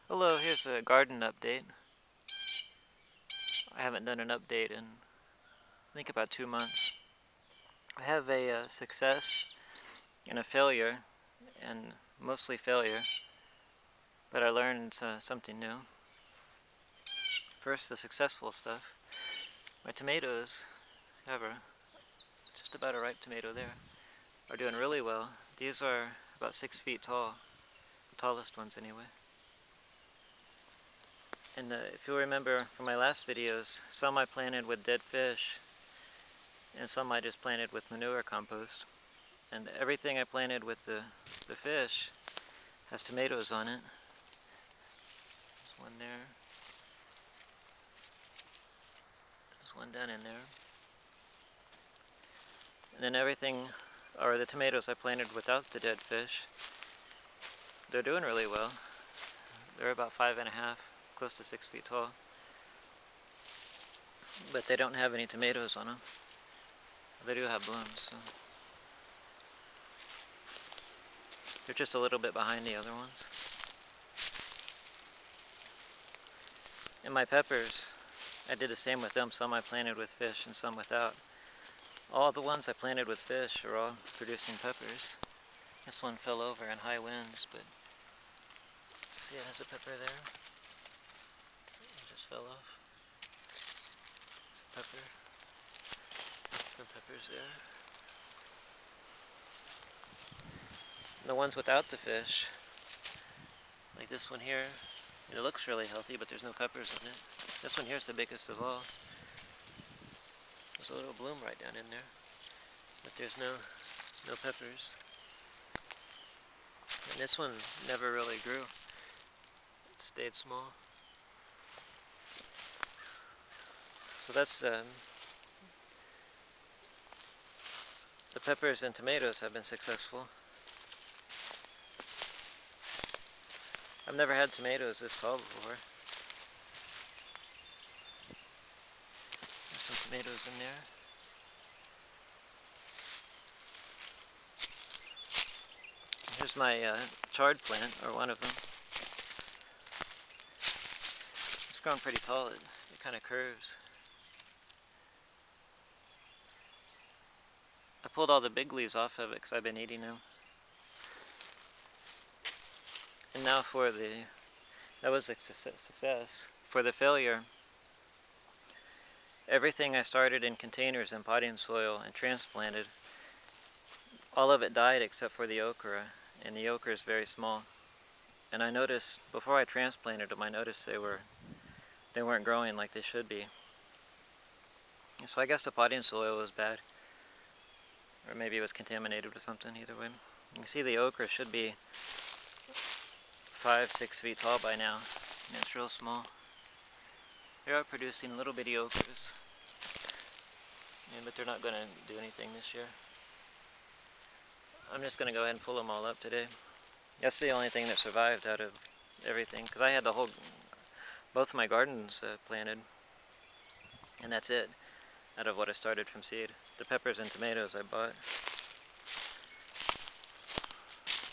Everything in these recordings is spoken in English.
Hello, here's a garden update. I haven't done an update in, I think, about 2 months. I have a success and a failure, and mostly failure, but I learned something new. First, the successful stuff. My tomatoes, however, just about a ripe tomato there, are doing really well. These are about 6 feet tall, the tallest ones anyway. And if you'll remember from my last videos, some I planted with dead fish, and some I just planted with manure compost. And everything I planted with the fish has tomatoes on it. There's one there. There's one down in there. And then everything, or the tomatoes I planted without the dead fish, they're doing really well. They're about 5.5, close to 6 feet tall. But they don't have any tomatoes on them. They do have blooms, so they're just a little bit behind the other ones. And my peppers, I did the same with them. Some I planted with fish and some without. All the ones I planted with fish are all producing peppers. This one fell over in high winds, but see, it has a pepper there. It just fell off. Pepper. Some peppers there. And the ones without the fish, like this one here, it looks really healthy, but there's no peppers in it. This one here is the biggest of all. There's a little bloom right down in there, but there's no peppers. And this one never really grew. It stayed small. So that's the peppers and tomatoes have been successful. I've never had tomatoes this tall before. There's some tomatoes in there. Here's my chard plant, or one of them. It's grown pretty tall. It kind of curves. I pulled all the big leaves off of it because I've been eating them. And now for that was a success. For the failure, everything I started in containers and potting soil and transplanted, all of it died except for the okra, and the okra is very small. And I noticed, before I transplanted them, I noticed they weren't growing like they should be. So I guess the potting soil was bad, or maybe it was contaminated with something. Either way, you can see the okra should be 5-6 feet tall by now, and it's real small. They are producing little bitty okras, but they're not going to do anything this year. I'm just going to go ahead and pull them all up today. That's the only thing that survived out of everything, because I had both of my gardens planted, and that's it, out of what I started from seed. The peppers and tomatoes I bought.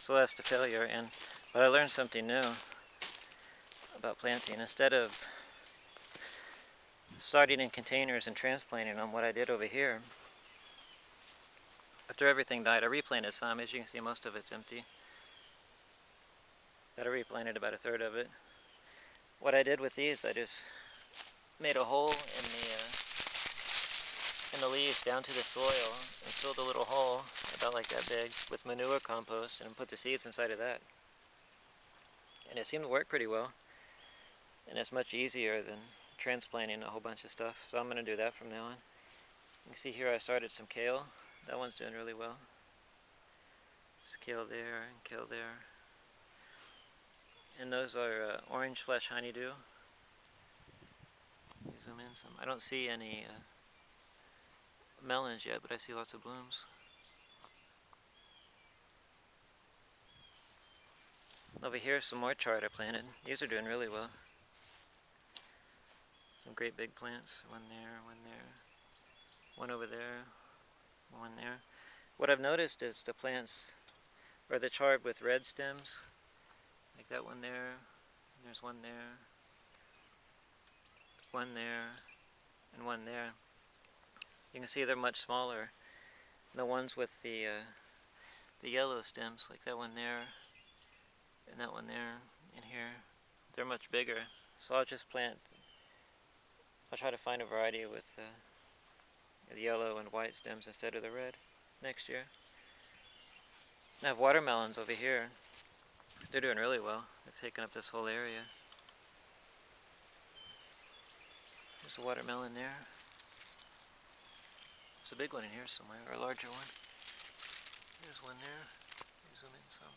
So that's the failure, but I learned something new about planting. Instead of starting in containers and transplanting them, what I did over here, after everything died, I replanted some. As you can see, most of it's empty. But I replanted about a third of it. What I did with these, I just made a hole in the leaves down to the soil and filled a little hole about like that big with manure compost and put the seeds inside of that. And it seemed to work pretty well. And it's much easier than transplanting a whole bunch of stuff. So I'm going to do that from now on. You can see here I started some kale. That one's doing really well. There's kale there and kale there. And those are orange flesh honeydew. Zoom in some. I don't see any melons yet, but I see lots of blooms. Over here, some more chard I planted. These are doing really well. Some great big plants. One there, one over there, one there. What I've noticed is the plants, or the chard with red stems, like that one there, There's one there, and one there. You can see they're much smaller. The ones with the yellow stems, like that one there, and that one there, and here, they're much bigger. So I'll try to find a variety with the yellow and white stems instead of the red next year. I have watermelons over here. They're doing really well. They've taken up this whole area. There's a watermelon there. There's a big one in here somewhere, or a larger one. There's one there. Zoom in some.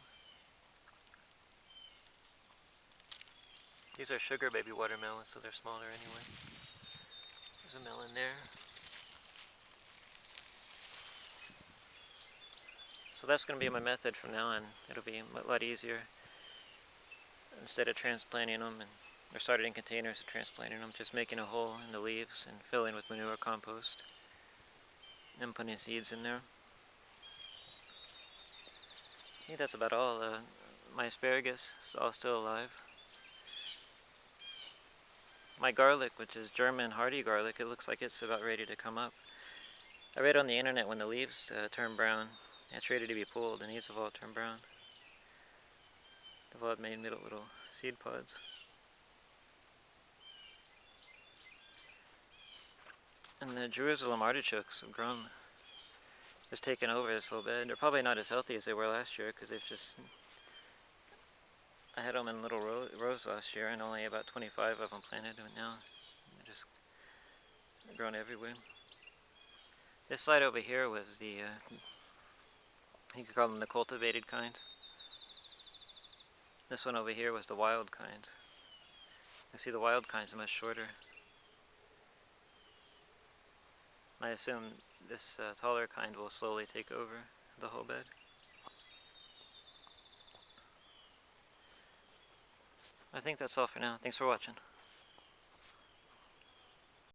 These are sugar baby watermelons, so they're smaller anyway. There's a melon there. So that's going to be my method from now on. It'll be a lot easier. Instead of transplanting them or starting in containers and transplanting them, just making a hole in the leaves and filling with manure compost and putting seeds in there. I think that's about all. My asparagus is all still alive. My garlic, which is German hardy garlic, it looks like it's about ready to come up. I read on the internet when the leaves turn brown, it's ready to be pulled, and these have all turned brown. They've all made little seed pods. And the Jerusalem artichokes have grown, just taken over this whole bed. They're probably not as healthy as they were last year, because I had them in little rows last year, and only about 25 of them planted, and now they're just grown everywhere. This side over here was the, you could call them the cultivated kind. This one over here was the wild kind. You see the wild kinds are much shorter. I assume this taller kind will slowly take over the whole bed. I think that's all for now. Thanks for watching.